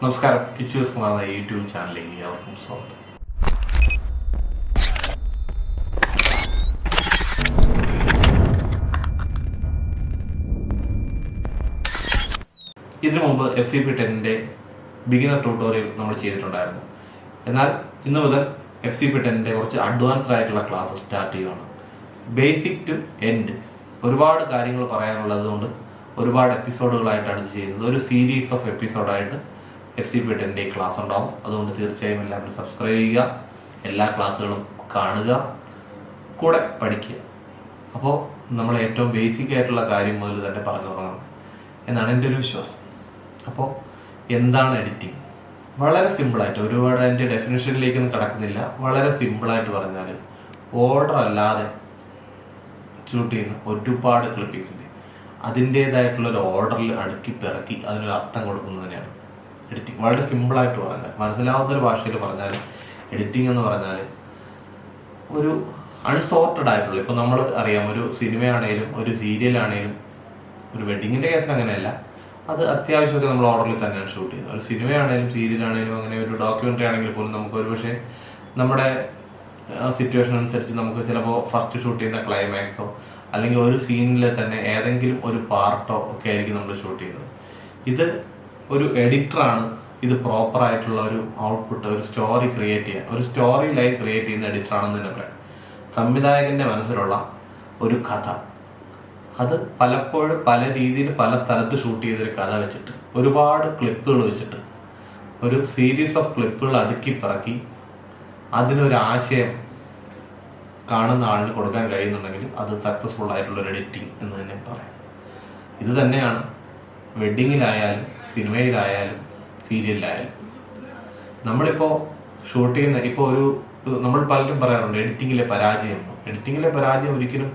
നമസ്കാരം, കിച്ചൂസ് കുമാർ എന്ന യൂട്യൂബ് ചാനലിലേക്ക് ഏവർക്കും സ്വാഗതം. ഇതിനു മുമ്പ് FCP10 ബിഗിനർ ട്യൂട്ടോറിയൽ നമ്മൾ ചെയ്തിട്ടുണ്ടായിരുന്നു. എന്നാൽ ഇന്ന് മുതൽ FCP10 കുറച്ച് അഡ്വാൻസ്ഡ് ആയിട്ടുള്ള ക്ലാസ് സ്റ്റാർട്ട് ചെയ്യുകയാണ്. ബേസിക് ടു എൻഡ് ഒരുപാട് കാര്യങ്ങൾ പറയാനുള്ളത് കൊണ്ട് ഒരുപാട് എപ്പിസോഡുകളായിട്ടാണ് ഇത് ചെയ്യുന്നത്. ഒരു സീരീസ് ഓഫ് എപ്പിസോഡായിട്ട് FCP10 ക്ലാസ് ഉണ്ടാവും. അതുകൊണ്ട് തീർച്ചയായും എല്ലാവരും സബ്സ്ക്രൈബ് ചെയ്യുക, എല്ലാ ക്ലാസ്സുകളും കാണുക, കൂടെ പഠിക്കുക. അപ്പോൾ നമ്മൾ ഏറ്റവും ബേസിക് ആയിട്ടുള്ള കാര്യം മുതൽ തന്നെ പറഞ്ഞു തുടങ്ങണം എന്നാണ് എൻ്റെ ഒരു വിശ്വാസം. അപ്പോൾ എന്താണ് എഡിറ്റിംഗ്? വളരെ സിമ്പിളായിട്ട്, ഒരുപാട് അതിൻ്റെ ഡെഫിനിഷനിലേക്കൊന്നും കടക്കുന്നില്ല. വളരെ സിമ്പിളായിട്ട് പറഞ്ഞാൽ ഓർഡർ അല്ലാതെ ഷൂട്ട് ചെയ്യുന്ന ഒരുപാട് ക്ലിപ്പിംഗ് അതിൻ്റേതായിട്ടുള്ള ഒരു ഓർഡറിൽ അടുക്കി പിറക്കി അതിനൊരു അർത്ഥം കൊടുക്കുന്നതിനെയാണ് എഡിറ്റിംഗ്. വളരെ സിമ്പിളായിട്ട് പറഞ്ഞാൽ, മനസ്സിലാവുന്നൊരു ഭാഷയിൽ പറഞ്ഞാൽ എഡിറ്റിംഗ് എന്ന് പറഞ്ഞാൽ ഒരു അൺസോർട്ടഡ് ആയിട്ടുള്ള, ഇപ്പോൾ നമ്മൾ അറിയാം, ഒരു സിനിമയാണേലും ഒരു സീരിയലാണേലും, ഒരു വെഡിങ്ങിൻ്റെ കേസിൽ അങ്ങനെയല്ല, അത് അത്യാവശ്യമൊക്കെ നമ്മൾ ഓർഡറിൽ തന്നെയാണ് ഷൂട്ട് ചെയ്യുന്നത്. ഒരു സിനിമയാണേലും സീരിയലാണേലും അങ്ങനെ ഒരു ഡോക്യുമെൻ്ററി ആണെങ്കിൽ പോലും നമുക്ക് ഒരു പക്ഷേ നമ്മുടെ സിറ്റുവേഷൻ അനുസരിച്ച് നമുക്ക് ചിലപ്പോൾ ഫസ്റ്റ് ഷൂട്ട് ചെയ്യുന്ന ക്ലൈമാക്സോ അല്ലെങ്കിൽ ഒരു സീനിലെ തന്നെ ഏതെങ്കിലും ഒരു പാർട്ടോ ഒക്കെ ആയിരിക്കും നമ്മൾ ഷൂട്ട് ചെയ്യുന്നത്. ഇത് ഒരു എഡിറ്ററാണ് ഇത് പ്രോപ്പർ ആയിട്ടുള്ള ഒരു ഔട്ട്പുട്ട്, ഒരു സ്റ്റോറി ക്രിയേറ്റ് ചെയ്യാൻ, ഒരു സ്റ്റോറി ലൈൻ ക്രിയേറ്റ് ചെയ്യുന്ന എഡിറ്ററാണെന്ന് തന്നെ പറയാം. സംവിധായകന്റെ മനസ്സിലുള്ള ഒരു കഥ, അത് പലപ്പോഴും പല രീതിയിൽ പല സ്ഥലത്ത് ഷൂട്ട് ചെയ്തൊരു കഥ വെച്ചിട്ട്, ഒരുപാട് ക്ലിപ്പുകൾ വെച്ചിട്ട്, ഒരു സീരീസ് ഓഫ് ക്ലിപ്പുകൾ അടുക്കി പിറക്കി അതിനൊരു ആശയം കാണുന്ന ആളിന് കൊടുക്കാൻ കഴിയുന്നുണ്ടെങ്കിൽ അത് സക്സസ്ഫുൾ ആയിട്ടുള്ള ഒരു എഡിറ്റിംഗ് എന്ന് തന്നെ പറയാം. ഇത് തന്നെയാണ് വെഡിങ്ങിലായാലും സിനിമയിലായാലും സീരിയലിലായാലും. നമ്മളിപ്പോൾ ഷൂട്ട് ചെയ്യുന്ന, ഇപ്പോൾ നമ്മൾ പലരും പറയാറുണ്ട് എഡിറ്റിങ്ങിലെ പരാജയം. എഡിറ്റിങ്ങിലെ പരാജയം ഒരിക്കലും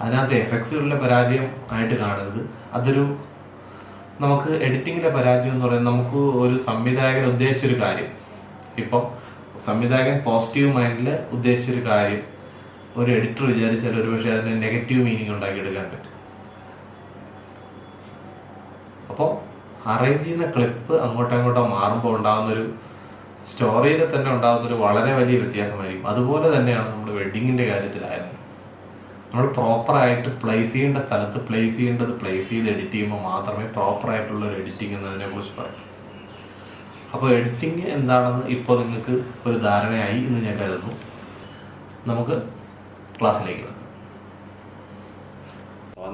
അതിനകത്ത് എഫക്ട്സുകളിലെ പരാജയം ആയിട്ട് കാണരുത്. അതൊരു നമുക്ക് എഡിറ്റിങ്ങിലെ പരാജയം എന്ന് പറയുന്നത്, നമുക്ക് ഒരു സംവിധായകൻ ഉദ്ദേശിച്ചൊരു കാര്യം, ഇപ്പോൾ സംവിധായകൻ പോസിറ്റീവ് മൈൻഡിൽ ഉദ്ദേശിച്ചൊരു കാര്യം ഒരു എഡിറ്റർ വിചാരിച്ചാൽ ഒരു പക്ഷേ അതിന് നെഗറ്റീവ് മീനിങ് ഉണ്ടാക്കിയെടുക്കാൻ പറ്റും. അപ്പോൾ അറേഞ്ച് ചെയ്യുന്ന ക്ലിപ്പ് അങ്ങോട്ടോ മാറുമ്പോൾ ഉണ്ടാകുന്നൊരു സ്റ്റോറിയിൽ തന്നെ ഉണ്ടാകുന്നൊരു വളരെ വലിയ വ്യത്യാസമായിരിക്കും. അതുപോലെ തന്നെയാണ് നമ്മൾ വെഡിങ്ങിൻ്റെ കാര്യത്തിലായിരുന്നു. നമ്മൾ പ്രോപ്പറായിട്ട് പ്ലേസ് ചെയ്യേണ്ട സ്ഥലത്ത് പ്ലേസ് ചെയ്യേണ്ടത് പ്ലേസ് ചെയ്ത് എഡിറ്റ് ചെയ്യുമ്പോൾ മാത്രമേ പ്രോപ്പറായിട്ടുള്ള ഒരു എഡിറ്റിംഗ് എന്നതിനെ കുറിച്ച് പറയൂ. അപ്പോൾ എഡിറ്റിംഗ് എന്താണെന്ന് ഇപ്പോൾ നിങ്ങൾക്ക് ഒരു ധാരണയായി എന്ന് ഞാൻ കരുതുന്നു. നമുക്ക് ക്ലാസ്സിലേക്ക് കിടക്കാം.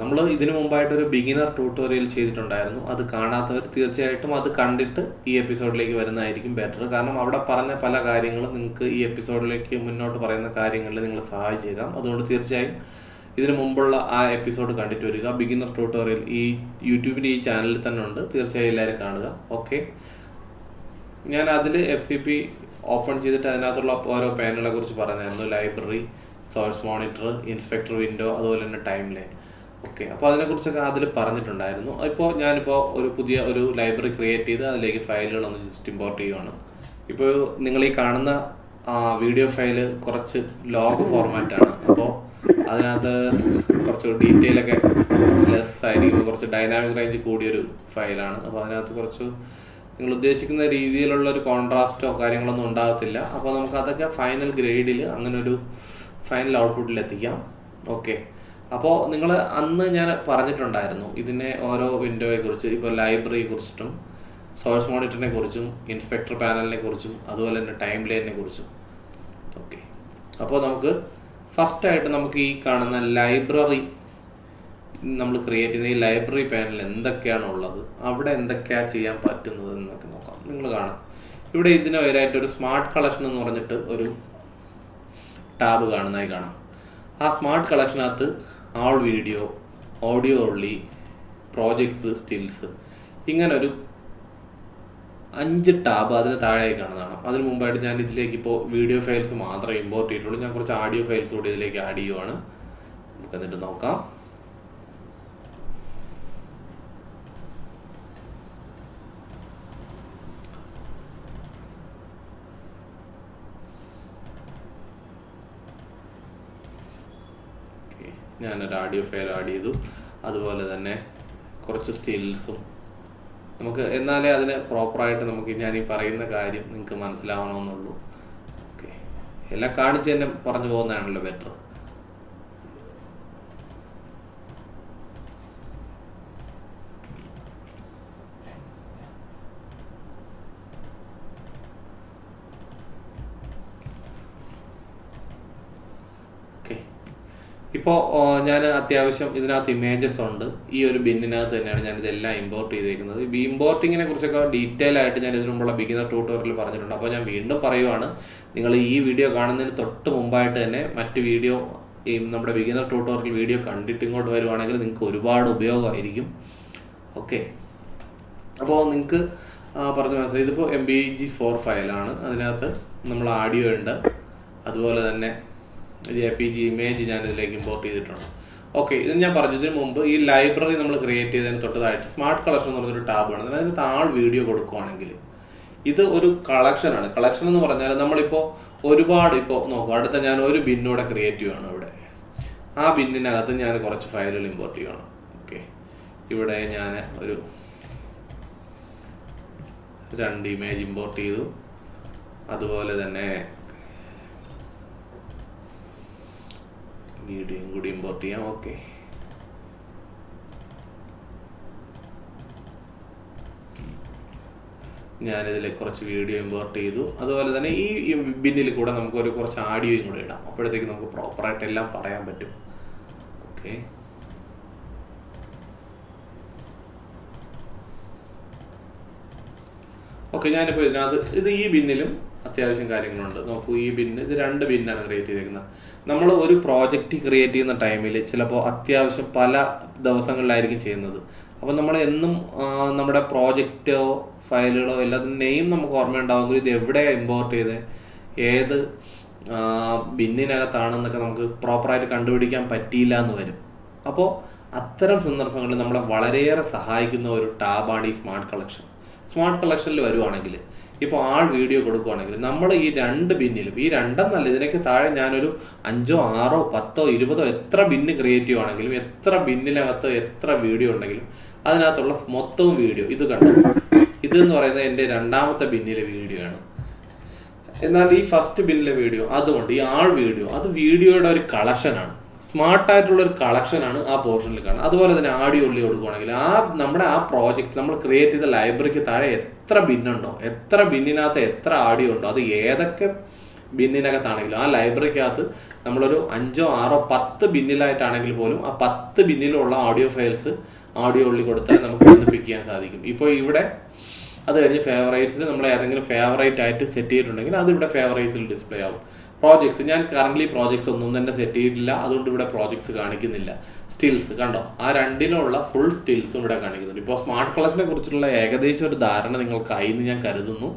നമ്മൾ ഇതിനു മുമ്പായിട്ടൊരു ബിഗിനർ ട്യൂട്ടോറിയൽ ചെയ്തിട്ടുണ്ടായിരുന്നു. അത് കാണാത്തവർ തീർച്ചയായിട്ടും അത് കണ്ടിട്ട് ഈ എപ്പിസോഡിലേക്ക് വരുന്നതായിരിക്കും ബെറ്റർ. കാരണം അവിടെ പറഞ്ഞ പല കാര്യങ്ങളും നിങ്ങൾക്ക് ഈ എപ്പിസോഡിലേക്ക് മുന്നോട്ട് പറയുന്ന കാര്യങ്ങളിൽ നിങ്ങൾ സഹായിച്ചേക്കാം. അതുകൊണ്ട് തീർച്ചയായും ഇതിനു മുമ്പുള്ള ആ എപ്പിസോഡ് കണ്ടിട്ട് വരിക. ബിഗിനർ ട്യൂട്ടോറിയൽ ഈ യൂട്യൂബിൻ്റെ ഈ ചാനലിൽ തന്നെ ഉണ്ട്, തീർച്ചയായും എല്ലാവരും കാണുക. ഓക്കെ, ഞാൻ അതിൽ FCP ഓപ്പൺ ചെയ്തിട്ട് അതിനകത്തുള്ള ഓരോ പാനലുകളെ കുറിച്ച് പറഞ്ഞായിരുന്നു. Library, source monitor, inspector window, അതുപോലെ തന്നെ ടൈം ലൈൻ. ഓക്കെ, അപ്പോൾ അതിനെക്കുറിച്ചൊക്കെ അതിൽ പറഞ്ഞിട്ടുണ്ടായിരുന്നു. ഞാനിപ്പോൾ ഒരു പുതിയ ഒരു ലൈബ്രറി ക്രിയേറ്റ് ചെയ്ത് അതിലേക്ക് ഫയലുകളൊന്ന് ജസ്റ്റ് ഇമ്പോർട്ട് ചെയ്യുകയാണ്. ഇപ്പോൾ നിങ്ങൾ ഈ കാണുന്ന വീഡിയോ ഫയല് കുറച്ച് ലോഗ് ഫോർമാറ്റാണ്. അപ്പോൾ അതിനകത്ത് കുറച്ച് ഡീറ്റെയിലൊക്കെ ലെസ് ആയിരിക്കും, കുറച്ച് ഡൈനാമിക് റേഞ്ച് കൂടിയൊരു ഫയലാണ്. അപ്പോൾ അതിനകത്ത് കുറച്ച് നിങ്ങൾ ഉദ്ദേശിക്കുന്ന രീതിയിലുള്ള ഒരു കോൺട്രാസ്റ്റോ കാര്യങ്ങളൊന്നും ഉണ്ടാകത്തില്ല. അപ്പോൾ നമുക്ക് അതൊക്കെ ഫൈനൽ ഗ്രേഡിൽ അങ്ങനെ ഒരു ഫൈനൽ ഔട്ട്പുട്ടിൽ എത്തിക്കാം. ഓക്കെ, അപ്പോൾ നിങ്ങൾ അന്ന് ഞാൻ പറഞ്ഞിട്ടുണ്ടായിരുന്നു ഇതിനെ ഓരോ വിൻഡോയെ കുറിച്ച്, ഇപ്പോൾ ലൈബ്രറിയെ കുറിച്ചിട്ടും സോഴ്സ് മോണിറ്ററിനെ കുറിച്ചും ഇൻസ്പെക്ടർ പാനലിനെ കുറിച്ചും അതുപോലെ തന്നെ ടൈം ലൈനിനെ കുറിച്ചും. ഓക്കെ, അപ്പോൾ നമുക്ക് ഫസ്റ്റായിട്ട് നമുക്ക് ഈ കാണുന്ന ലൈബ്രറി നമ്മൾ ക്രിയേറ്റ് ചെയ്യുന്ന ഈ ലൈബ്രറി പാനൽ എന്തൊക്കെയാണ് ഉള്ളത്, അവിടെ എന്തൊക്കെയാണ് ചെയ്യാൻ പറ്റുന്നത് എന്നൊക്കെ നോക്കാം. നിങ്ങൾ കാണാം ഇവിടെ ഇതിന് വരായിട്ട് ഒരു സ്മാർട്ട് കളക്ഷൻ എന്ന് പറഞ്ഞിട്ട് ഒരു ടാബ് കാണുന്നതായി കാണാം. ആ സ്മാർട്ട് കളക്ഷനകത്ത് all video, audio only, projects, stills, ഇങ്ങനെ ഒരു 5 ടാബ് അതിന് താഴെയായി കാണുന്നതാണ്. അതിന് മുമ്പായിട്ട് ഞാൻ ഇതിലേക്ക് ഇപ്പോൾ വീഡിയോ ഫയൽസ് മാത്രമേ ഇമ്പോർട്ട് ചെയ്തിട്ടുള്ളൂ. ഞാൻ കുറച്ച് ഓഡിയോ ഫയൽസ് കൂടി ഇതിലേക്ക് ആഡ് ചെയ്യുവാണ്. നമുക്ക് എന്നിട്ട് നോക്കാം. ഞാനൊരു ഓഡിയോ ഫയൽ ആഡ് ചെയ്തു. അതുപോലെ തന്നെ കുറച്ച് സ്റ്റിൽസും നമുക്ക് എന്നാലേ അതിന് പ്രോപ്പറായിട്ട് നമുക്ക് ഞാൻ ഈ പറയുന്ന കാര്യം നിങ്ങൾക്ക് മനസ്സിലാവണമെന്നുള്ളൂ. ഓക്കെ, എല്ലാം കാണിച്ച് തന്നെ പറഞ്ഞു പോകുന്നതാണല്ലോ ബെറ്റർ. ഇപ്പോൾ ഞാൻ അത്യാവശ്യം ഇതിനകത്ത് ഇമേജസ് ഉണ്ട്. ഈ ഒരു ബിന്നിനകത്ത് തന്നെയാണ് ഞാൻ ഇതെല്ലാം ഇമ്പോർട്ട് ചെയ്തേക്കുന്നത്. ഈ ഇമ്പോർട്ടിങ്ങിനെ കുറിച്ചൊക്കെ ഡീറ്റെയിൽ ആയിട്ട് ഞാൻ ഇതിനു മുമ്പുള്ള ബിഗിനർ ട്യൂട്ടോറിയൽ പറഞ്ഞിട്ടുണ്ട്. അപ്പോൾ ഞാൻ വീണ്ടും പറയുവാണ്, നിങ്ങൾ ഈ വീഡിയോ കാണുന്നതിന് തൊട്ട് മുമ്പായിട്ട് തന്നെ മറ്റ് വീഡിയോ ഈ നമ്മുടെ ബിഗിനർ ട്യൂട്ടോറിയൽ വീഡിയോ കണ്ടിട്ട് ഇങ്ങോട്ട് വരുവാണെങ്കിൽ നിങ്ങൾക്ക് ഒരുപാട് ഉപയോഗമായിരിക്കും. ഓക്കെ, അപ്പോൾ നിങ്ങൾക്ക് പറഞ്ഞ മനസ്സിലായി. ഇതിപ്പോൾ MPEG-4 ഫയലാണ്. അതിനകത്ത് നമ്മൾ ആഡിയോ ഉണ്ട്, അതുപോലെ തന്നെ JPG ഇമേജ് ഞാൻ ഇതിലേക്ക് ഇമ്പോർട്ട് ചെയ്തിട്ടുണ്ട്. ഓക്കെ, ഇത് ഞാൻ പറഞ്ഞതിന് മുമ്പ് ഈ ലൈബ്രറി നമ്മൾ ക്രിയേറ്റ് ചെയ്തതിന് തൊട്ടതായിട്ട് സ്മാർട്ട് കളക്ഷൻ എന്ന് പറഞ്ഞൊരു ടാബാണ്. അതിന് താഴെ വീഡിയോ കൊടുക്കുവാണെങ്കിൽ ഇത് ഒരു കളക്ഷനാണ്. കളക്ഷൻ എന്ന് പറഞ്ഞാൽ നമ്മളിപ്പോൾ ഒരുപാട് ഇപ്പോൾ നോക്കും, അടുത്ത ഞാൻ ഒരു ബിന്നൂടെ ക്രിയേറ്റ് ചെയ്യുകയാണ്. ഇവിടെ ആ ബിന്നിനകത്ത് ഞാൻ കുറച്ച് ഫയലുകൾ ഇമ്പോർട്ട് ചെയ്യുകയാണ്. ഓക്കെ, ഇവിടെ ഞാൻ ഒരു 2 ഇമേജ് ഇമ്പോർട്ട് ചെയ്തു. അതുപോലെ തന്നെ വീഡിയോയും കൂടി ഇമ്പോർട്ട് ചെയ്യാം. ഓക്കെ, ഞാനിതിൽ കുറച്ച് വീഡിയോ ഇമ്പോർട്ട് ചെയ്തു. അതുപോലെ തന്നെ ഈ ബിന്നിൽ കൂടെ നമുക്ക് കുറച്ച് ആഡിയോയും കൂടെ ഇടാം. അപ്പോഴത്തേക്ക് നമുക്ക് പ്രോപ്പറായിട്ട് എല്ലാം പറയാൻ പറ്റും. ഓക്കെ, ഞാനിപ്പോൾ ഇതിനകത്ത് ഈ ബിന്നിലും അത്യാവശ്യം കാര്യങ്ങളുണ്ട്. നോക്കൂ, ഈ ബിന്ന് ഇത് 2 ബിന്നാണ് ക്രിയേറ്റ് ചെയ്തേക്കുന്നത്. നമ്മൾ ഒരു പ്രോജക്റ്റ് ക്രിയേറ്റ് ചെയ്യുന്ന ടൈമിൽ ചിലപ്പോൾ അത്യാവശ്യം പല ദിവസങ്ങളിലായിരിക്കും ചെയ്യുന്നത്. അപ്പോൾ നമ്മൾ എന്നും നമ്മുടെ പ്രോജക്റ്റോ ഫയലുകളോ എല്ലാത്തിനും നെയിം നമുക്ക് ഓർമ്മയുണ്ടാവുമെങ്കിൽ ഇത് എവിടെയാണ് ഇമ്പോർട്ട് ചെയ്തത്, ഏത് ബിന്നിനകത്താണെന്നൊക്കെ നമുക്ക് പ്രോപ്പറായിട്ട് കണ്ടുപിടിക്കാൻ പറ്റിയില്ല എന്ന് വരും. അപ്പോൾ അത്തരം സന്ദർഭങ്ങളിൽ നമ്മളെ വളരെയേറെ സഹായിക്കുന്ന ഒരു ടാബാണ് ഈ സ്മാർട്ട് കളക്ഷൻ. സ്മാർട്ട് കളക്ഷനിൽ വരുവാണെങ്കിൽ ഇപ്പോൾ വീഡിയോ കൊടുക്കുവാണെങ്കിൽ നമ്മൾ ഈ 2 ബിന്നിലും, ഈ 2 എന്നല്ല, ഇതിനൊക്കെ താഴെ ഞാനൊരു 5, 6, 10, 20 എത്ര ബിന്ന് ക്രിയേറ്റ് ചെയ്യുവാണെങ്കിലും, എത്ര ബിന്നിനകത്ത് എത്ര വീഡിയോ ഉണ്ടെങ്കിലും അതിനകത്തുള്ള മൊത്തവും വീഡിയോ ഇത് കണ്ടു. ഇതെന്ന് പറയുന്നത് എൻ്റെ 2ാമത്തെ ബിന്നിലെ വീഡിയോ ആണ്. എന്നാൽ ഈ ഫസ്റ്റ് ബിന്നിലെ വീഡിയോ അതുകൊണ്ട് ഈ വീഡിയോ അത് വീഡിയോയുടെ ഒരു കളക്ഷനാണ്. സ്മാർട്ടായിട്ടുള്ള ഒരു കളക്ഷനാണ് ആ പോർഷനിൽ കാണുന്നത്. അതുപോലെ തന്നെ ആഡിയോ ഉള്ളി കൊടുക്കുകയാണെങ്കിൽ നമ്മുടെ പ്രോജക്റ്റ് നമ്മൾ ക്രിയേറ്റ് ചെയ്ത ലൈബ്രറിക്ക് താഴെ എത്ര ബിന്നുണ്ടോ, എത്ര ബിന്നിനകത്ത് എത്ര ആഡിയോ ഉണ്ടോ, അത് ഏതൊക്കെ ബിന്നിനകത്താണെങ്കിലും ആ ലൈബ്രറിക്കകത്ത് നമ്മളൊരു 5, 6, 10 ബിന്നിലായിട്ടാണെങ്കിൽ പോലും ആ 10 ബിന്നിലുള്ള ഓഡിയോ ഫയൽസ് ആഡിയോ ഉള്ളി കൊടുത്താൽ നമുക്ക് പിക്ക് ചെയ്യാൻ സാധിക്കും. ഇപ്പോൾ ഇവിടെ അത് കഴിഞ്ഞ് ഫേവറേറ്റ്സിൽ നമ്മൾ ഏതെങ്കിലും ഫേവറേറ്റ് ആയിട്ട് സെറ്റ് ചെയ്തിട്ടുണ്ടെങ്കിൽ അത് ഇവിടെ ഫേവറേറ്റ്സിൽ ഡിസ്പ്ലേ ആവും. പ്രോജക്ട്സ് ഞാൻ കറന്റ് പ്രോജക്ട്സ് ഒന്നും തന്നെ സെറ്റ് ചെയ്തിട്ടില്ല, അതുകൊണ്ട് ഇവിടെ പ്രോജക്ട്സ് കാണിക്കുന്നില്ല. സ്റ്റിൽസ് കണ്ടോ, ആ 2ലുള്ള ഫുൾ സ്റ്റിൽസും ഇവിടെ കാണിക്കുന്നുണ്ട്. ഇപ്പോൾ സ്മാർട്ട് കളക്ഷനെ കുറിച്ചുള്ള ഏകദേശം ഒരു ധാരണ നിങ്ങൾക്കായി എന്ന് ഞാൻ കരുതുന്നു.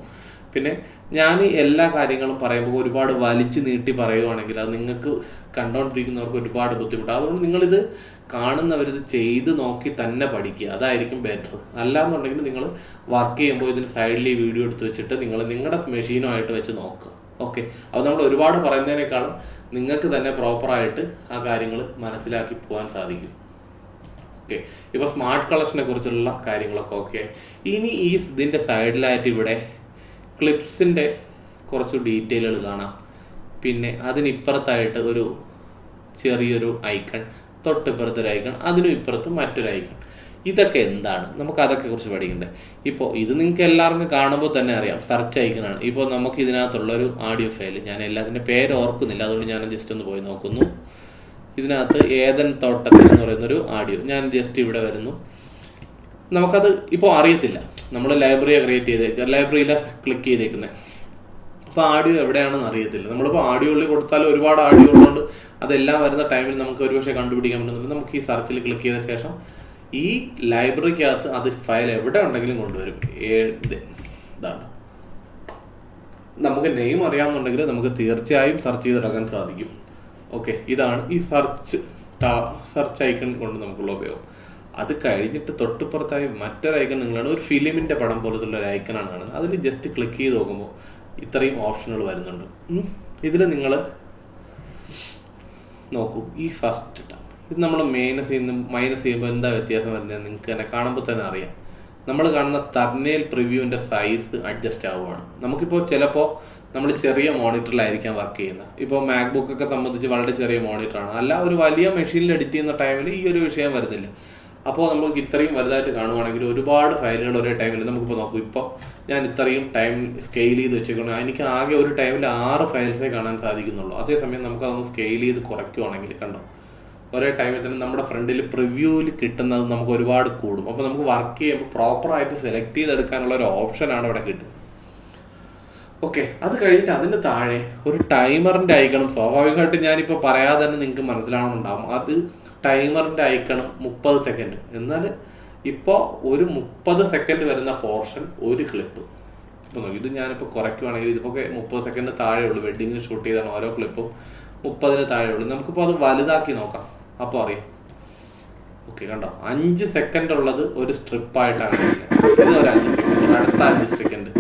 പിന്നെ ഞാൻ എല്ലാ കാര്യങ്ങളും പറയുമ്പോൾ ഒരുപാട് വലിച്ചു നീട്ടി പറയുവാണെങ്കിൽ അത് നിങ്ങൾക്ക് കണ്ടുകൊണ്ടിരിക്കുന്നവർക്ക് ഒരുപാട് ബുദ്ധിമുട്ടാണ്. അതുകൊണ്ട് നിങ്ങളിത് കാണുന്നവരിത് ചെയ്ത് നോക്കി തന്നെ പഠിക്കുക, അതായിരിക്കും ബെറ്റർ. അല്ലാന്നുണ്ടെങ്കിൽ നിങ്ങൾ വർക്ക് ചെയ്യുമ്പോൾ ഇതിന് സൈഡിൽ ഈ വീഡിയോ എടുത്ത് വെച്ചിട്ട് നിങ്ങൾ നിങ്ങളുടെ മെഷീനുമായിട്ട് വെച്ച് നോക്കുക. ഓക്കെ, അപ്പോൾ നമ്മൾ ഒരുപാട് പറയുന്നതിനേക്കാളും നിങ്ങൾക്ക് തന്നെ പ്രോപ്പറായിട്ട് ആ കാര്യങ്ങൾ മനസ്സിലാക്കി പോകാൻ സാധിക്കും. ഓക്കെ, ഇപ്പോൾ സ്മാർട്ട് കളക്ഷനെ കുറിച്ചുള്ള കാര്യങ്ങളൊക്കെ ഓക്കെ. ഇനി ഇതിൻ്റെ സൈഡിലായിട്ട് ഇവിടെ ക്ലിപ്സിൻ്റെ കുറച്ച് ഡീറ്റെയിലുകൾ കാണാം. പിന്നെ അതിനിപ്പുറത്തായിട്ട് ഒരു ചെറിയൊരു ഐക്കൺ, തൊട്ടിപ്പുറത്തൊരു ഐക്കൺ, അതിനും ഇപ്പുറത്ത് മറ്റൊരു ഐക്കൺ. ഇതൊക്കെ എന്താണ്, നമുക്ക് അതൊക്കെ കുറിച്ച് പഠിക്കണ്ടേ. ഇപ്പോൾ ഇത് നിങ്ങൾക്ക് എല്ലാവർക്കും കാണുമ്പോൾ തന്നെ അറിയാം, സെർച്ച് ഐക്കണാണ്. ഇപ്പോൾ നമുക്ക് ഇതിനകത്തുള്ളൊരു ആഡിയോ ഫയൽ, ഞാൻ എല്ലാത്തിൻ്റെ പേര് ഓർക്കുന്നില്ല, അതുകൊണ്ട് ഞാൻ ജസ്റ്റ് ഒന്ന് പോയി നോക്കുന്നു. ഇതിനകത്ത് ഏതൻ തോട്ടത്തിൽ എന്ന് പറയുന്നൊരു ആഡിയോ, ഞാൻ ജസ്റ്റ് ഇവിടെ വരുന്നു. നമുക്കത് ഇപ്പോൾ അറിയത്തില്ല, നമ്മൾ ലൈബ്രറിയെ ക്രിയേറ്റ് ചെയ്തേക്കുക, ലൈബ്രറിയിലാണ് ക്ലിക്ക് ചെയ്തേക്കുന്നത്. അപ്പോൾ ആഡിയോ എവിടെയാണെന്ന് അറിയത്തില്ല. നമ്മളിപ്പോൾ ആഡിയോ ഉള്ളിൽ കൊടുത്താലും ഒരുപാട് ആഡിയോ ഉള്ളതുകൊണ്ട് അതെല്ലാം വരുന്ന ടൈമിൽ നമുക്ക് ഒരുപക്ഷെ കണ്ടുപിടിക്കാൻ പറ്റുന്നുണ്ട്. നമുക്ക് ഈ സെർച്ചിൽ ക്ലിക്ക് ചെയ്ത ശേഷം ഈ ലൈബ്രറിക്കകത്ത് അത് ഫയൽ എവിടെ ഉണ്ടെങ്കിലും കൊണ്ടുവരും. ഇതാണ് നമുക്ക് നെയിം അറിയാമെന്നുണ്ടെങ്കിൽ നമുക്ക് തീർച്ചയായും സെർച്ച് ചെയ്തെടുക്കാൻ സാധിക്കും. ഓക്കെ, ഇതാണ് ഈ സെർച്ച് ഐക്കൺ കൊണ്ട് നമുക്കുള്ള ഉപയോഗം. അത് കഴിഞ്ഞിട്ട് തൊട്ടുപുറത്തായി മറ്റൊരു ഐക്കൺ നിങ്ങളാണ്, ഒരു ഫിലിമിൻ്റെ പടം പോലത്തുള്ള ഒരു ഐക്കണാണ് കാണുന്നത്. അതിൽ ജസ്റ്റ് ക്ലിക്ക് ചെയ്ത് നോക്കുമ്പോൾ ഇത്രയും ഓപ്ഷനുകൾ വരുന്നുണ്ട്. ഇതിൽ നിങ്ങൾ നോക്കൂ, ഈ ഫസ്റ്റ് ടാബ് ഇത് നമ്മൾ മൈനസ് ചെയ്യുമ്പോൾ എന്താ വ്യത്യാസം വരുന്നത് നിങ്ങൾക്ക് തന്നെ കാണുമ്പോൾ തന്നെ അറിയാം. നമ്മൾ കാണുന്ന തംബ്നെയിൽ പ്രിവ്യൂവിൻ്റെ സൈസ് അഡ്ജസ്റ്റ് ആവുകയാണ്. നമുക്കിപ്പോൾ ചിലപ്പോൾ നമ്മൾ ചെറിയ മോണിറ്ററിലായിരിക്കാം വർക്ക് ചെയ്യുന്നത്. ഇപ്പോൾ മാക്ബുക്കൊക്കെ സംബന്ധിച്ച് വളരെ ചെറിയ മോണിറ്ററാണ്. അല്ല ഒരു വലിയ മെഷീനിൽ എഡിറ്റ് ചെയ്യുന്ന ടൈമിൽ ഈ ഒരു വിഷയം വരുന്നില്ല. അപ്പോൾ നമുക്ക് ഇത്രയും വലുതായിട്ട് കാണുവാണെങ്കിൽ ഒരുപാട് ഫയലുകൾ ഒരേ ടൈമിൽ നമുക്കിപ്പോൾ നോക്കും. ഇപ്പോൾ ഞാൻ ഇത്രയും ടൈം സ്കെയിൽ ചെയ്ത് വെച്ചേക്കണം, എനിക്ക് ആകെ ഒരു ടൈമിൽ 6 ഫയൽസേ കാണാൻ സാധിക്കുന്നുള്ളൂ. അതേസമയം നമുക്കതൊന്ന് സ്കെയിൽ ചെയ്ത് കുറയ്ക്കുവാണെങ്കിൽ കണ്ടോ ഒരേ ടൈമിൽ തന്നെ നമ്മുടെ ഫ്രണ്ടിൽ പ്രിവ്യൂവിൽ കിട്ടുന്നത് നമുക്ക് ഒരുപാട് കൂടും. അപ്പോൾ നമുക്ക് വർക്ക് ചെയ്യുമ്പോൾ പ്രോപ്പറായിട്ട് സെലക്ട് ചെയ്തെടുക്കാനുള്ള ഒരു ഓപ്ഷനാണ് ഇവിടെ കിട്ടുന്നത്. ഓക്കെ, അത് കഴിഞ്ഞിട്ട് അതിന് താഴെ ഒരു ടൈമറിൻ്റെ ഐക്കണും സ്വാഭാവികമായിട്ട് ഞാനിപ്പോൾ പറയാതെ തന്നെ നിങ്ങൾക്ക് മനസ്സിലാവണമെന്നുണ്ടാവും. അത് ടൈമറിൻ്റെ ഐക്കണും 30 സെക്കൻഡ്. എന്നാൽ ഇപ്പോൾ ഒരു 30 സെക്കൻഡ് വരുന്ന പോർഷൻ ഒരു ക്ലിപ്പ്. ഇപ്പോൾ നോക്കി, ഇത് ഞാനിപ്പോൾ കുറയ്ക്കുവാണെങ്കിൽ ഇതിപ്പോൾ 30 സെക്കൻഡ് താഴെ ഉള്ളൂ. വെഡിങ്ങിന് ഷൂട്ട് ചെയ്താണ് ഓരോ ക്ലിപ്പും 30 താഴെ ഉള്ളൂ. നമുക്കിപ്പോൾ അത് വലുതാക്കി നോക്കാം, അപ്പോൾ അറിയാം. ഓക്കെ, കണ്ടോ 5 സെക്കൻഡ് ഉള്ളത് ഒരു സ്ട്രിപ്പായിട്ടാണ്. ഇത് ഒരു 5 സെക്കൻഡ്, അടുത്ത 5 സെക്കൻഡ്,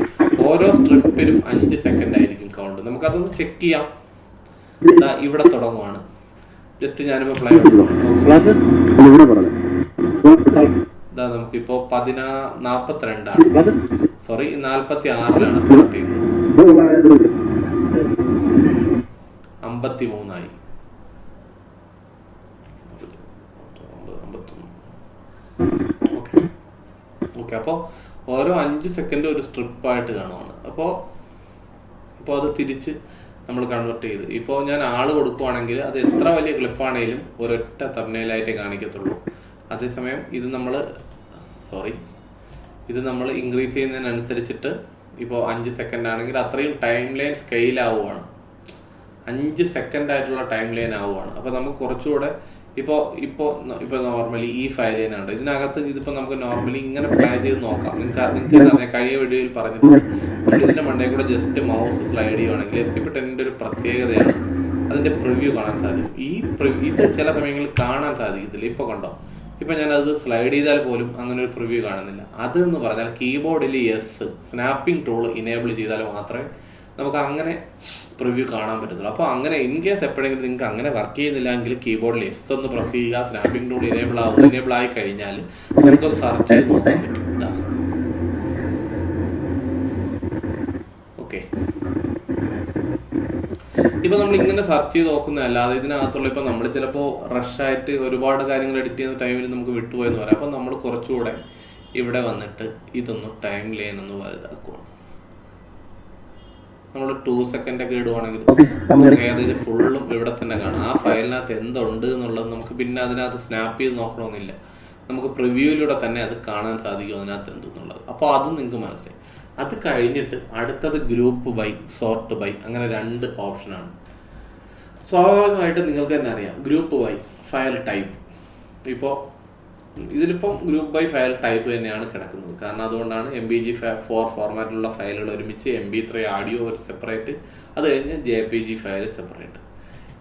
ഓരോ സ്ട്രിപ്പിലും 5 സെക്കൻഡ് ആയിരിക്കും കൗണ്ട്. നമുക്കതൊന്ന് ചെക്ക് ചെയ്യാം. ഇവിടെ തുടങ്ങുവാണ്. ജസ്റ്റ് ഞാനിപ്പോൾ പ്ലേ ഇതാ നമുക്കിപ്പോ 42 സോറി 46 സ്റ്റാർട്ട് ചെയ്യുന്നത്. 53 ഓക്കെ. അപ്പോൾ ഓരോ 5 സെക്കൻഡ് ഒരു സ്ട്രിപ്പായിട്ട് കാണുവാണ്. അപ്പോൾ അത് തിരിച്ച് നമ്മൾ കൺവെർട്ട് ചെയ്ത് ഇപ്പോൾ ഞാൻ ആള് കൊടുക്കുവാണെങ്കിൽ അത് എത്ര വലിയ ക്ലിപ്പാണെങ്കിലും ഒരൊറ്റ തംബ്നെയിലായിട്ടേ കാണിക്കത്തുള്ളൂ. അതേസമയം ഇത് നമ്മൾ ഇൻക്രീസ് ചെയ്യുന്നതിനനുസരിച്ചിട്ട് ഇപ്പോൾ 5 സെക്കൻഡ് ആണെങ്കിൽ അത്രയും ടൈം ലൈൻ സ്കെയിൽ ആവുകയാണ്. 5 സെക്കൻഡ് ആയിട്ടുള്ള ടൈം ലൈൻ ആവുകയാണ്. അപ്പോൾ നമുക്ക് കുറച്ചുകൂടെ ഇപ്പോൾ നോർമലി ഈ ഫയൽ ചെയ്യാനുണ്ട് ഇതിനകത്ത്. ഇതിപ്പോൾ നമുക്ക് നോർമലി ഇങ്ങനെ പ്ലേ ചെയ്ത് നോക്കാം. നിങ്ങൾക്ക് കഴിയ വീഡിയോയിൽ പറഞ്ഞിട്ടുണ്ട്. ഇതിൻ്റെ മണ്ടയിൽ കൂടെ ജസ്റ്റ് മൗസ് സ്ലൈഡ് ചെയ്യുവാണെങ്കിൽ FCP10 ഒരു പ്രത്യേകതയാണ്, അതിൻ്റെ പ്രിവ്യൂ കാണാൻ സാധിക്കും. ഇത് ചില സമയങ്ങളിൽ കാണാൻ സാധിക്കത്തില്ല. ഇപ്പോൾ കണ്ടോ, ഇപ്പം ഞാനത് സ്ലൈഡ് ചെയ്താൽ പോലും അങ്ങനെ ഒരു പ്രിവ്യൂ കാണുന്നില്ല. അത് എന്ന് പറഞ്ഞാൽ കീബോർഡിൽ സ്നാപ്പിംഗ് ടൂൾ ഇനേബിൾ ചെയ്താൽ മാത്രമേ നമുക്ക് അങ്ങനെ പ്രിവ്യൂ കാണാൻ പറ്റത്തുള്ളൂ. അപ്പോൾ അങ്ങനെ ഇൻ കേസ് എപ്പോഴെങ്കിലും നിങ്ങൾക്ക് അങ്ങനെ വർക്ക് ചെയ്യുന്നില്ല എങ്കിൽ കീബോർഡിൽ ഒന്ന് പ്രസ് ചെയ്യുക. സ്നാപ്പിംഗ് ടൂൾ ഇനേബിൾ ആയി കഴിഞ്ഞാൽ നമുക്കത് സെർച്ച് ചെയ്ത് നോക്കാൻ പറ്റും. ഓക്കെ, ഇപ്പൊ നമ്മൾ ഇങ്ങനെ സെർച്ച് ചെയ്ത് നോക്കുന്നതല്ലാതെ ഇതിനകത്തുള്ള ഇപ്പൊ നമ്മൾ ചിലപ്പോൾ റഷായിട്ട് ഒരുപാട് കാര്യങ്ങൾ എഡിറ്റ് ചെയ്യുന്ന ടൈമിൽ നമുക്ക് വിട്ടുപോയെന്ന് പറയാം. അപ്പൊ നമ്മൾ കുറച്ചുകൂടെ ഇവിടെ വന്നിട്ട് ഇതൊന്ന് ടൈം ലൈൻ ഒന്ന് വലുതാക്കുവാണ്. നമ്മൾ 2 സെക്കൻഡ് ഒക്കെ ഇടുവാണെങ്കിൽ നമുക്ക് ഏകദേശം ഫുള്ളും ഇവിടെ തന്നെ കാണാം. ആ ഫയലിനകത്ത് എന്തുണ്ട് എന്നുള്ളത് നമുക്ക് പിന്നെ അതിനകത്ത് സ്നാപ്പ് ചെയ്ത് നോക്കണമെന്നില്ല. നമുക്ക് പ്രിവ്യൂയിലൂടെ തന്നെ അത് കാണാൻ സാധിക്കും അതിനകത്ത് എന്തെന്നുള്ളത്. അപ്പോൾ അതും നിങ്ങൾക്ക് മനസ്സിലായി. അത് കഴിഞ്ഞിട്ട് അടുത്തത് ഗ്രൂപ്പ് ബൈ, സോർട്ട് ബൈ, അങ്ങനെ 2 ഓപ്ഷനാണ്. സ്വാഭാവികമായിട്ട് നിങ്ങൾക്ക് തന്നെ അറിയാം ഗ്രൂപ്പ് ബൈ ഫയൽ ടൈപ്പ്. ഇപ്പോൾ ഇതിലിപ്പം ഗ്രൂപ്പ് ബൈ ഫയൽ ടൈപ്പ് തന്നെയാണ് കിടക്കുന്നത്. കാരണം അതുകൊണ്ടാണ് MPG-4 ഫോർമാറ്റിലുള്ള ഫയലുകൾ ഒരുമിച്ച്, MP3 ആഡിയോ ഒരു സെപ്പറേറ്റ്, അത് കഴിഞ്ഞ് JPG ഫയൽ സെപ്പറേറ്റ്.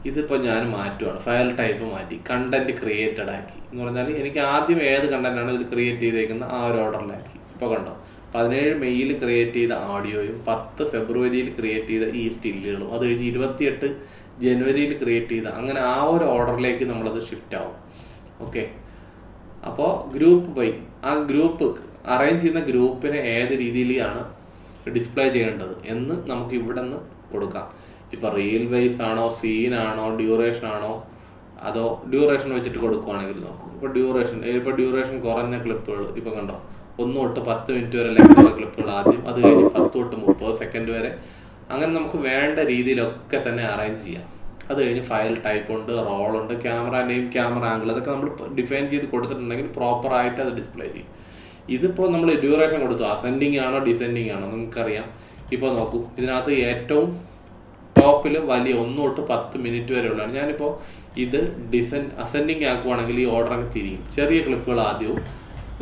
ഇതിപ്പോൾ ഞാൻ മാറ്റുവാണ്, ഫയൽ ടൈപ്പ് മാറ്റി കണ്ടന്റ് ക്രിയേറ്റഡ് ആക്കി. എന്ന് പറഞ്ഞാൽ എനിക്ക് ആദ്യം ഏത് കണ്ടന്റാണ് ഇതിൽ ക്രിയേറ്റ് ചെയ്തേക്കുന്നത് ആ ഒരു ഓർഡറിലാക്കി. ഇപ്പോൾ കണ്ടോ 17 മെയ്യിൽ ക്രിയേറ്റ് ചെയ്ത ഓഡിയോയും 10 ഫെബ്രുവരിയിൽ ക്രിയേറ്റ് ചെയ്ത ഈ സ്റ്റില്ലുകളും, അത് കഴിഞ്ഞ് 28 ജനുവരിയിൽ ക്രിയേറ്റ് ചെയ്ത, അങ്ങനെ ആ ഒരു ഓർഡറിലേക്ക് നമ്മളത് ഷിഫ്റ്റ് ആവും. ഓക്കെ, അപ്പോൾ ഗ്രൂപ്പ് ബൈ ആ ഗ്രൂപ്പ് അറേഞ്ച് ചെയ്യുന്ന ഗ്രൂപ്പിനെ ഏത് രീതിയിലാണ് ഡിസ്പ്ലേ ചെയ്യേണ്ടത് എന്ന് നമുക്ക് ഇവിടെ നിന്ന് കൊടുക്കാം. ഇപ്പോൾ റീൽ വൈസ് ആണോ, സീനാണോ, ഡ്യൂറേഷൻ ആണോ, അതോ ഡ്യൂറേഷൻ വെച്ചിട്ട് കൊടുക്കുവാണെങ്കിൽ നോക്കും. ഇപ്പോൾ ഡ്യൂറേഷൻ കുറഞ്ഞ ക്ലിപ്പുകൾ ഇപ്പോൾ കണ്ടോ 1 തൊട്ട് 10 മിനിറ്റ് വരെ ലെങ്ത്തുള്ള ക്ലിപ്പുകൾ ആദ്യം, അത് കഴിഞ്ഞ് 10 തൊട്ട് 30 സെക്കൻഡ് വരെ, അങ്ങനെ നമുക്ക് വേണ്ട രീതിയിലൊക്കെ തന്നെ അറേഞ്ച് ചെയ്യാം. അത് കഴിഞ്ഞ് ഫയൽ ടൈപ്പ് ഉണ്ട്, റോളുണ്ട്, ക്യാമറ നെയിം, ക്യാമറ ആംഗിൾ, അതൊക്കെ നമ്മൾ ഡിഫൈൻ ചെയ്ത് കൊടുത്തിട്ടുണ്ടെങ്കിൽ പ്രോപ്പറായിട്ട് അത് ഡിസ്പ്ലേ ചെയ്യും. ഇതിപ്പോൾ നമ്മൾ ഡ്യൂറേഷൻ കൊടുത്തു, അസെൻഡിങ് ആണോ ഡിസെൻഡിങ് ആണോ നമുക്കറിയാം. ഇപ്പോൾ നോക്കൂ, ഇതിനകത്ത് ഏറ്റവും ടോപ്പിൽ വലിയ 1 തൊട്ട് 10 മിനിറ്റ് വരെ ഉള്ളതാണ്. ഞാനിപ്പോൾ ഇത് അസെൻഡിങ് ആക്കുവാണെങ്കിൽ ഈ ഓർഡർ അങ്ങ് തിരിയും. ചെറിയ ക്ലിപ്പുകൾ ആദ്യവും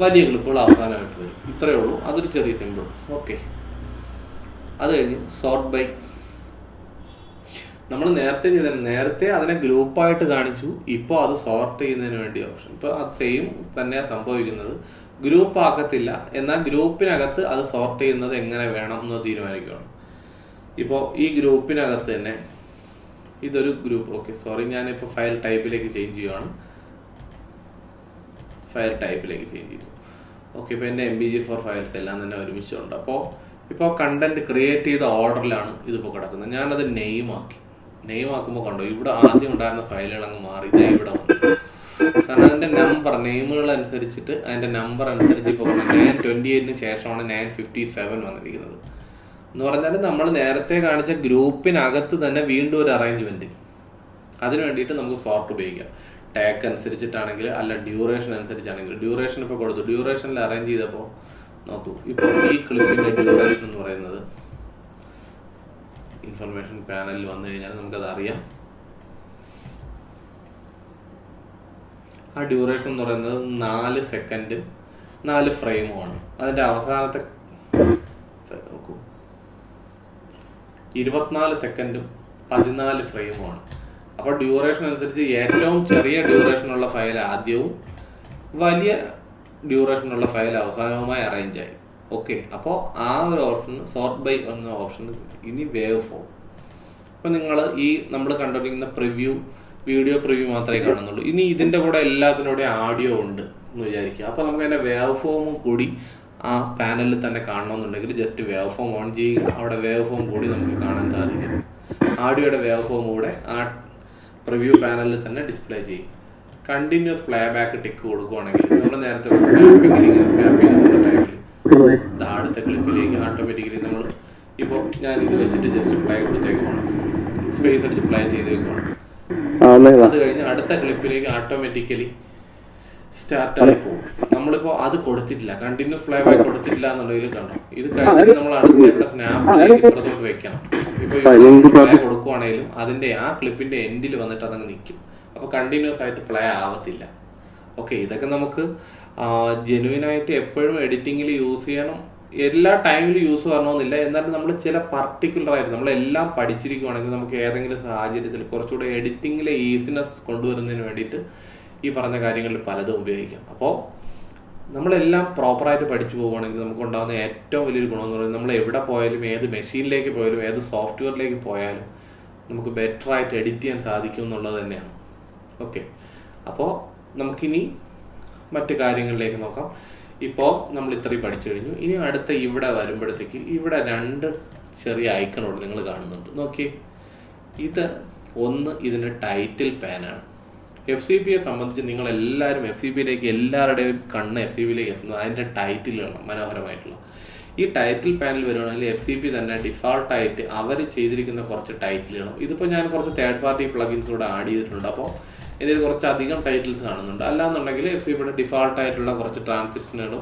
വലിയ ക്ലിപ്പുകൾ അവസാനമായിട്ട് വരും. ഇത്രയേ ഉള്ളൂ, അതൊരു ചെറിയ സിമ്പിൾ. ഓക്കെ, അത് കഴിഞ്ഞ് സോർട്ട് ബൈ നമ്മൾ നേരത്തെ അതിനെ ഗ്രൂപ്പായിട്ട് കാണിച്ചു. ഇപ്പോൾ അത് സോർട്ട് ചെയ്യുന്നതിന് വേണ്ടി ഓപ്ഷൻ. ഇപ്പോൾ അത് സെയിം തന്നെയാണ് സംഭവിക്കുന്നത്. ഗ്രൂപ്പ് ആക്കത്തില്ല, എന്നാൽ ഗ്രൂപ്പിനകത്ത് അത് സോർട്ട് ചെയ്യുന്നത് എങ്ങനെ വേണം എന്ന് തീരുമാനിക്കുകയാണ്. ഇപ്പോൾ ഈ ഗ്രൂപ്പിനകത്ത് തന്നെ ഇതൊരു ഗ്രൂപ്പ്. ഓക്കെ, സോറി, ഞാനിപ്പോൾ ഫയൽ ടൈപ്പിലേക്ക് ചേഞ്ച് ചെയ്യുവാണ്. ഫയൽ ടൈപ്പിലേക്ക് ചേഞ്ച് ചെയ്തു. ഓക്കെ, ഇപ്പോൾ എൻ്റെ MPG4 ഫയൽസ് എല്ലാം തന്നെ ഒരുമിച്ചുണ്ട്. അപ്പോൾ ഇപ്പോൾ കണ്ടന്റ് ക്രിയേറ്റ് ചെയ്ത ഓർഡറിലാണ് ഇതിപ്പോൾ കിടക്കുന്നത്. ഞാനത് നെയിം ആക്കുമ്പോൾ കണ്ടോ, ഇവിടെ ആദ്യം ഉണ്ടായിരുന്ന ഫയലുകൾ അങ്ങ് മാറി ഇതേ ഇവിടെ വന്നു. കാരണം അതിൻ്റെ നമ്പർ നെയിമുകൾ അനുസരിച്ചിട്ട് അതിൻ്റെ നമ്പർ അനുസരിച്ച് ഇപ്പോൾ 928 ശേഷമാണ് 957 വന്നിരിക്കുന്നത്. എന്ന് പറഞ്ഞാൽ നമ്മൾ നേരത്തെ കാണിച്ച ഗ്രൂപ്പിനകത്ത് തന്നെ വീണ്ടും ഒരു അറേഞ്ച്മെന്റ്, അതിന് വേണ്ടിയിട്ട് നമുക്ക് സോർട്ട് ഉപയോഗിക്കാം. ടാഗ് അനുസരിച്ചിട്ടാണെങ്കിൽ അല്ല ഡ്യൂറേഷൻ അനുസരിച്ചാണെങ്കിൽ. ഡ്യൂറേഷൻ ഇപ്പോൾ കൊടുത്തു, ഡ്യൂറേഷനിൽ അറേഞ്ച് ചെയ്തപ്പോൾ നോക്കൂ, ഇപ്പോൾ ഈ ക്ലിപ്പിന്റെ ഡ്യൂറേഷൻ എന്ന് പറയുന്നത് ഇൻഫർമേഷൻ പാനലിൽ വന്നു കഴിഞ്ഞാൽ നമുക്കത് അറിയാം. ആ ഡ്യൂറേഷൻ എന്ന് പറയുന്നത് 4 സെക്കൻഡും 4 ഫ്രെയിമുമാണ്. അതിന്റെ അവസാനത്തെ നോക്കൂ 24 സെക്കൻഡും 14 ഫ്രെയിമുമാണ്. അപ്പോൾ ഡ്യൂറേഷൻ അനുസരിച്ച് ഏറ്റവും ചെറിയ ഡ്യൂറേഷനുള്ള ഫയൽ ആദ്യവും വലിയ ഡ്യൂറേഷനുള്ള ഫയൽ അവസാനവുമായി അറേഞ്ച് ആയി. ഓക്കെ, അപ്പോൾ ആ ഒരു ഓപ്ഷൻ സോർട്ട് ബൈ എന്ന ഓപ്ഷൻ. ഇനി വേവ് ഫോം. അപ്പോൾ നിങ്ങൾ ഈ നമ്മൾ കണ്ടുപിടിക്കുന്ന വീഡിയോ പ്രിവ്യൂ മാത്രമേ കാണുന്നുള്ളൂ. ഇനി ഇതിന്റെ കൂടെ എല്ലാത്തിനൂടെ ആഡിയോ ഉണ്ട് എന്ന് വിചാരിക്കുക. അപ്പോൾ നമുക്ക് അതിന്റെ വേവ് ഫോമും കൂടി ആ പാനലിൽ തന്നെ കാണണമെന്നുണ്ടെങ്കിൽ ജസ്റ്റ് വേവ് ഫോം ഓൺ ചെയ്യുക. അവിടെ വേവ് ഫോം കൂടി നമുക്ക് കാണാൻ സാധിക്കും. ആഡിയോയുടെ വേവ് ഫോം കൂടെ ആ പ്രിവ്യൂ പാനലിൽ തന്നെ ഡിസ്പ്ലേ ചെയ്യും. കണ്ടിന്യൂസ് പ്ലേ ബാക്ക് ടിക്ക് കൊടുക്കുകയാണെങ്കിൽ നമ്മൾ നേരത്തെ അടുത്ത ക്ലിപ്പിലേക്ക് ഓട്ടോമാറ്റിക്കലി നമ്മൾ ഇപ്പോൾ ഞാൻ ഇത് വെച്ചിട്ട് ജസ്റ്റ് പ്ലേ കൊടുത്തേക്കുവാണ്, സ്പേസ് അടിച്ച് പ്ലേ ചെയ്തേക്കുവാണ്. അത് കഴിഞ്ഞ് അടുത്ത ക്ലിപ്പിലേക്ക് ഓട്ടോമാറ്റിക്കലി സ്റ്റാർട്ട് ആയി പോകും. നമ്മളിപ്പോ അത് കൊടുത്തിട്ടില്ല, കണ്ടിന്യൂസ് പ്ലേ ബാക്ക് കൊടുത്തിട്ടില്ല എന്നുണ്ടെങ്കിൽ കണ്ടോ, ഇത് കഴിഞ്ഞിട്ട് നമ്മൾ അടുത്ത ഇവിടെ സ്നാപ്പിലേക്ക് പുറത്തോട്ട് വെക്കണം. ഇപ്പൊ പ്ലേ കൊടുക്കുവാണെങ്കിലും അതിന്റെ ആ ക്ലിപ്പിന്റെ എൻഡിൽ വന്നിട്ട് അതങ്ങ് നിൽക്കും. അപ്പൊ കണ്ടിന്യൂസ് ആയിട്ട് പ്ലേ ആവത്തില്ല. ഓക്കെ, ഇതൊക്കെ നമുക്ക് ജെനുവിൻ ആയിട്ട് എപ്പോഴും എഡിറ്റിങ്ങിൽ യൂസ് ചെയ്യണം. എല്ലാ ടൈമിലും യൂസ് വരണമെന്നില്ല. എന്നാലും നമ്മൾ ചില പർട്ടിക്കുലർ ആയിട്ട് നമ്മളെല്ലാം പഠിച്ചിരിക്കുവാണെങ്കിൽ നമുക്ക് ഏതെങ്കിലും സാഹചര്യത്തിൽ കുറച്ചുകൂടെ എഡിറ്റിങ്ങിലെ ഈസിനെസ് കൊണ്ടുവരുന്നതിന് വേണ്ടിയിട്ട് ഈ പറഞ്ഞ കാര്യങ്ങളിൽ പലതും ഉപയോഗിക്കാം. അപ്പോൾ നമ്മളെല്ലാം പ്രോപ്പറായിട്ട് പഠിച്ചു പോവുകയാണെങ്കിൽ നമുക്ക് ഉണ്ടാകുന്ന ഏറ്റവും വലിയൊരു ഗുണം എന്ന് പറയുന്നത് നമ്മൾ എവിടെ പോയാലും, ഏത് മെഷീനിലേക്ക് പോയാലും, ഏത് സോഫ്റ്റ്വെയറിലേക്ക് പോയാലും നമുക്ക് ബെറ്റർ ആയിട്ട് എഡിറ്റ് ചെയ്യാൻ സാധിക്കും എന്നുള്ളത് തന്നെയാണ്. ഓക്കെ, അപ്പോൾ നമുക്കിനി മറ്റു കാര്യങ്ങളിലേക്ക് നോക്കാം. ഇപ്പോൾ നമ്മൾ ഇത്രയും പഠിച്ചു കഴിഞ്ഞു. ഇനി അടുത്ത ഇവിടെ വരുമ്പോഴത്തേക്ക് ഇവിടെ 2 ചെറിയ ഐക്കണോട് നിങ്ങൾ കാണുന്നുണ്ട്. നോക്കിയേ, ഇത് ഒന്ന് ഇതിൻ്റെ ടൈറ്റിൽ പാനാണ്. FCPയെ സംബന്ധിച്ച് നിങ്ങൾ എല്ലാവരും FCPയിലേക്ക് എല്ലാവരുടെയും കണ്ണ് FCPയിലേക്ക് എത്തുന്നത് അതിൻ്റെ ടൈറ്റിലാണ് മനോഹരമായിട്ടുള്ള. ഈ ടൈറ്റിൽ പാനൽ വരുവാണെങ്കിൽ FCP തന്നെ ഡിഫാൾട്ടായിട്ട് അവർ ചെയ്തിരിക്കുന്ന കുറച്ച് ടൈറ്റിലുകളും, ഇതിപ്പോൾ ഞാൻ കുറച്ച് തേർഡ് പാർട്ടി പ്ലഗിൻസ് കൂടെ ആഡ് ചെയ്തിട്ടുണ്ട്. അപ്പോൾ ഇതിൽ കുറച്ചധികം ടൈറ്റിൽസ് കാണുന്നുണ്ട്. അല്ലാന്നുണ്ടെങ്കിൽ FCPയുടെ ഡിഫാൾട്ടായിട്ടുള്ള കുറച്ച് ട്രാൻസിഷനുകളും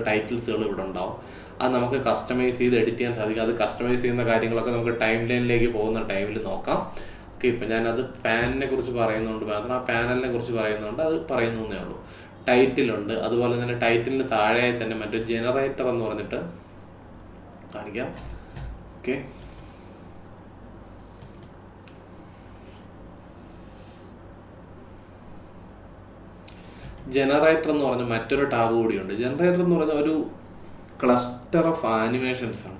ടൈറ്റിൽസുകളും ഇവിടെ ഉണ്ടാവും. അത് നമുക്ക് കസ്റ്റമൈസ് ചെയ്ത് എഡിറ്റ് ചെയ്യാൻ സാധിക്കും. അത് കസ്റ്റമൈസ് ചെയ്യുന്ന കാര്യങ്ങളൊക്കെ നമുക്ക് ടൈം ലൈനിലേക്ക് പോകുന്ന ടൈമിൽ നോക്കാം. ഓക്കെ, ഇപ്പം ഞാനത് പാനിനെ കുറിച്ച് പറയുന്നതുകൊണ്ട് മാത്രം, ആ പാനലിനെ കുറിച്ച് പറയുന്നതുകൊണ്ട് അത് പറയുന്നേ ഉള്ളൂ. ടൈറ്റിലുണ്ട്, അതുപോലെ തന്നെ ടൈറ്റിലിന് താഴെയായി തന്നെ മറ്റൊരു ജനറേറ്റർ എന്ന് പറഞ്ഞിട്ട് കാണിക്കാം. ഓക്കെ, ജനറേറ്റർ എന്ന് പറഞ്ഞ മറ്റൊരു ടാബ് കൂടിയുണ്ട്. ജനറേറ്റർ എന്ന് പറയുന്ന ഒരു ക്ലസ്റ്റർ ഓഫ് ആനിമേഷൻസ് ആണ്.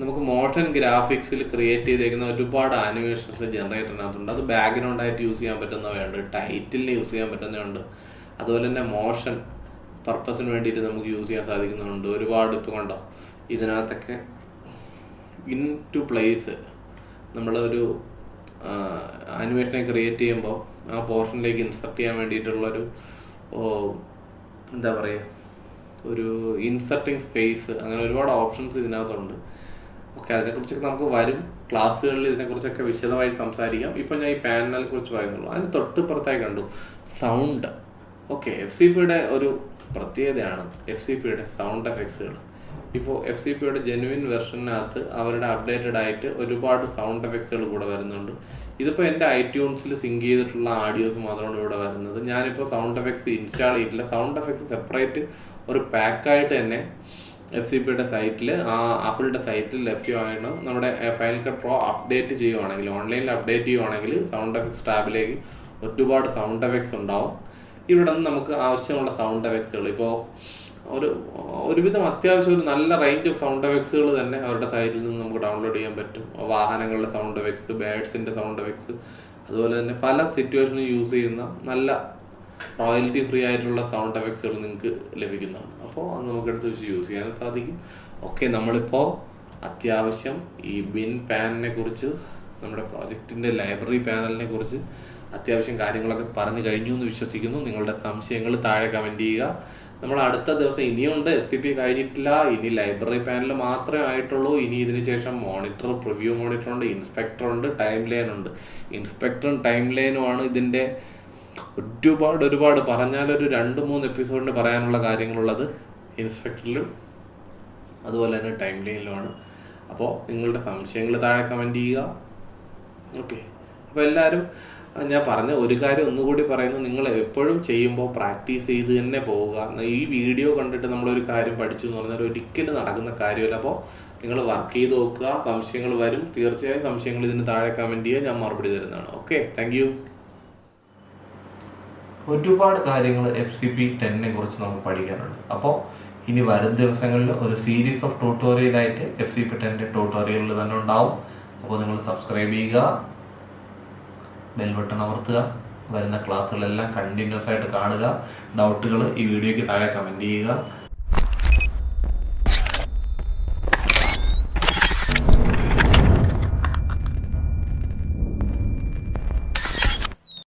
നമുക്ക് മോഷൻ ഗ്രാഫിക്സിൽ ക്രിയേറ്റ് ചെയ്തേക്കുന്ന ഒരുപാട് ആനിമേഷൻസ് ജനറേറ്ററിനകത്തുണ്ട്. അത് ബാക്ക്ഗ്രൗണ്ട് ആയിട്ട് യൂസ് ചെയ്യാൻ പറ്റുന്നവയുണ്ട്, ടൈറ്റിലിന് യൂസ് ചെയ്യാൻ പറ്റുന്നതുണ്ട്, അതുപോലെ തന്നെ മോഷൻ പർപ്പസിന് വേണ്ടിയിട്ട് നമുക്ക് യൂസ് ചെയ്യാൻ സാധിക്കുന്നുണ്ട് ഒരുപാട്. ഇപ്പോൾ കണ്ടോ, ഇതിനകത്തൊക്കെ ഇൻ ടു പ്ലേസ് നമ്മളൊരു ആനിമേഷനെ ക്രിയേറ്റ് ചെയ്യുമ്പോൾ ആ പോർഷനിലേക്ക് ഇൻസർട്ട് ചെയ്യാൻ വേണ്ടിയിട്ടുള്ളൊരു എന്താ പറയുക, ഒരു ഇൻസർട്ടിങ് സ്പേസ്, അങ്ങനെ ഒരുപാട് ഓപ്ഷൻസ് ഇതിനകത്തുണ്ട്. ഓക്കെ, അതിനെക്കുറിച്ചൊക്കെ നമുക്ക് വരും ക്ലാസ്സുകളിൽ ഇതിനെക്കുറിച്ചൊക്കെ വിശദമായി സംസാരിക്കാം. ഇപ്പം ഞാൻ ഈ പാനലിനെ കുറിച്ച് പറയുന്നുള്ളൂ. അതിന് തൊട്ടുപുറത്തായി കണ്ടു സൗണ്ട്. ഓക്കെ, FCPയുടെ ഒരു പ്രത്യേകതയാണ് FCPയുടെ സൗണ്ട് എഫക്ട്സുകൾ. ഇപ്പോൾ FCPയുടെ ജെനുവിൻ വെർഷനകത്ത് അവരുടെ അപ്ഡേറ്റഡ് ആയിട്ട് ഒരുപാട് സൗണ്ട് എഫക്ട്സുകൾ കൂടെ വരുന്നുണ്ട്. ഇതിപ്പോൾ എൻ്റെ iTunesൽ സിങ്ക് ചെയ്തിട്ടുള്ള ആഡിയോസ് മാത്രമാണ് ഇവിടെ വരുന്നത്. ഞാനിപ്പോൾ സൗണ്ട് എഫക്ട്സ് ഇൻസ്റ്റാൾ ചെയ്തിട്ടില്ല. സൗണ്ട് എഫക്ട്സ് സെപ്പറേറ്റ് ഒരു പാക്കായിട്ട് തന്നെ FCPയുടെ സൈറ്റിൽ, ആ ആപ്പിളിൻ്റെ സൈറ്റിൽ ലഭ്യമാണ്. നമ്മുടെ ഫൈനൽ കട്ട് പ്രോ അപ്ഡേറ്റ് ചെയ്യുവാണെങ്കിൽ, ഓൺലൈനിൽ അപ്ഡേറ്റ് ചെയ്യുവാണെങ്കിൽ സൗണ്ട് എഫക്ട്സ് ടാബിലേക്ക് ഒരുപാട് സൗണ്ട് എഫക്ട്സ് ഉണ്ടാവും. ഇവിടെ നിന്ന് നമുക്ക് ആവശ്യമുള്ള സൗണ്ട് എഫക്ട്സുകൾ ഇപ്പോൾ ഒരുവിധം അത്യാവശ്യം ഒരു നല്ല റേഞ്ച് ഓഫ് സൗണ്ട് എഫക്ട്സുകൾ തന്നെ അവരുടെ സൈറ്റിൽ നിന്ന് നമുക്ക് ഡൗൺലോഡ് ചെയ്യാൻ പറ്റും. വാഹനങ്ങളുടെ സൗണ്ട് എഫക്ട്സ്, ബേഡ്സിൻ്റെ സൗണ്ട് എഫക്ട്സ്, അതുപോലെ തന്നെ പല സിറ്റുവേഷനിൽ യൂസ് ചെയ്യുന്ന നല്ല റോയൽറ്റി ഫ്രീ ആയിട്ടുള്ള സൗണ്ട് എഫക്ട്സുകൾ നിങ്ങൾക്ക് ലഭിക്കുന്നതാണ്. അപ്പോൾ അത് നമുക്കെടുത്ത് വെച്ച് യൂസ് ചെയ്യാനും സാധിക്കും. ഓക്കെ, നമ്മളിപ്പോൾ അത്യാവശ്യം ഈ ബിൻ പാനിനെ കുറിച്ച്, നമ്മുടെ പ്രോജക്റ്റിൻ്റെ ലൈബ്രറി പാനലിനെ കുറിച്ച് അത്യാവശ്യം കാര്യങ്ങളൊക്കെ പറഞ്ഞു കഴിഞ്ഞു എന്ന് വിശ്വസിക്കുന്നു. നിങ്ങളുടെ സംശയങ്ങൾ താഴെ കമൻറ്റ് ചെയ്യുക. നമ്മൾ അടുത്ത ദിവസം ഇനിയുണ്ട്, SCP കഴിഞ്ഞിട്ടില്ല, ഇനി ലൈബ്രറി പാനൽ മാത്രമേ ആയിട്ടുള്ളൂ. ഇനി ഇതിന് ശേഷം മോണിറ്റർ, പ്രിവ്യൂ മോണിറ്റർ ഉണ്ട്, ഇൻസ്പെക്ടർ ഉണ്ട്, ടൈം ലൈൻ ഉണ്ട്. ഇൻസ്പെക്ടറും ടൈം ലൈനുമാണ് ഇതിൻ്റെ ഒരുപാട് പറഞ്ഞാലൊരു 2-3 എപ്പിസോഡിന് പറയാനുള്ള കാര്യങ്ങളുള്ളത് ഇൻസ്പെക്ടറിലും അതുപോലെ തന്നെ ടൈം ലൈനിലുമാണ്. അപ്പോൾ നിങ്ങളുടെ സംശയങ്ങൾ താഴെ കമൻറ്റ് ചെയ്യുക. ഓക്കെ, അപ്പോൾ എല്ലാവരും, ഞാൻ പറഞ്ഞ ഒരു കാര്യം ഒന്നുകൂടി പറയുന്നു, നിങ്ങൾ എപ്പോഴും ചെയ്യുമ്പോൾ പ്രാക്ടീസ് ചെയ്ത് തന്നെ പോവുക. ഈ വീഡിയോ കണ്ടിട്ട് നമ്മളൊരു കാര്യം പഠിച്ചു എന്ന് പറഞ്ഞാൽ ഒരിക്കലും നടക്കുന്ന കാര്യമല്ല. അപ്പോൾ നിങ്ങൾ വർക്ക് ചെയ്ത് നോക്കുക. സംശയങ്ങൾ വരും, തീർച്ചയായും സംശയങ്ങൾ ഇതിന് താഴെ കമൻറ്റ് ചെയ്യുക, ഞാൻ മറുപടി തരുന്നതാണ്. Okay, thank you. ഒരുപാട് കാര്യങ്ങൾ FCP10 കുറിച്ച് നമുക്ക് പഠിക്കാനുണ്ട്. അപ്പോൾ ഇനി വരും ദിവസങ്ങളിൽ ഒരു സീരീസ് ഓഫ് ട്യൂട്ടോറിയലായിട്ട് FCP10 ട്യൂട്ടോറിയലിൽ തന്നെ ഉണ്ടാവും. അപ്പോൾ നിങ്ങൾ സബ്സ്ക്രൈബ് ചെയ്യുക, ബെൽ ബട്ടൺ അമർത്തുക, വരുന്ന ക്ലാസ്സുകളെല്ലാം കണ്ടിന്യൂസ് ആയിട്ട് കാണുക. ഡൗട്ടുകൾ ഈ വീഡിയോയ്ക്ക് താഴെ കമൻറ്റ് ചെയ്യുക.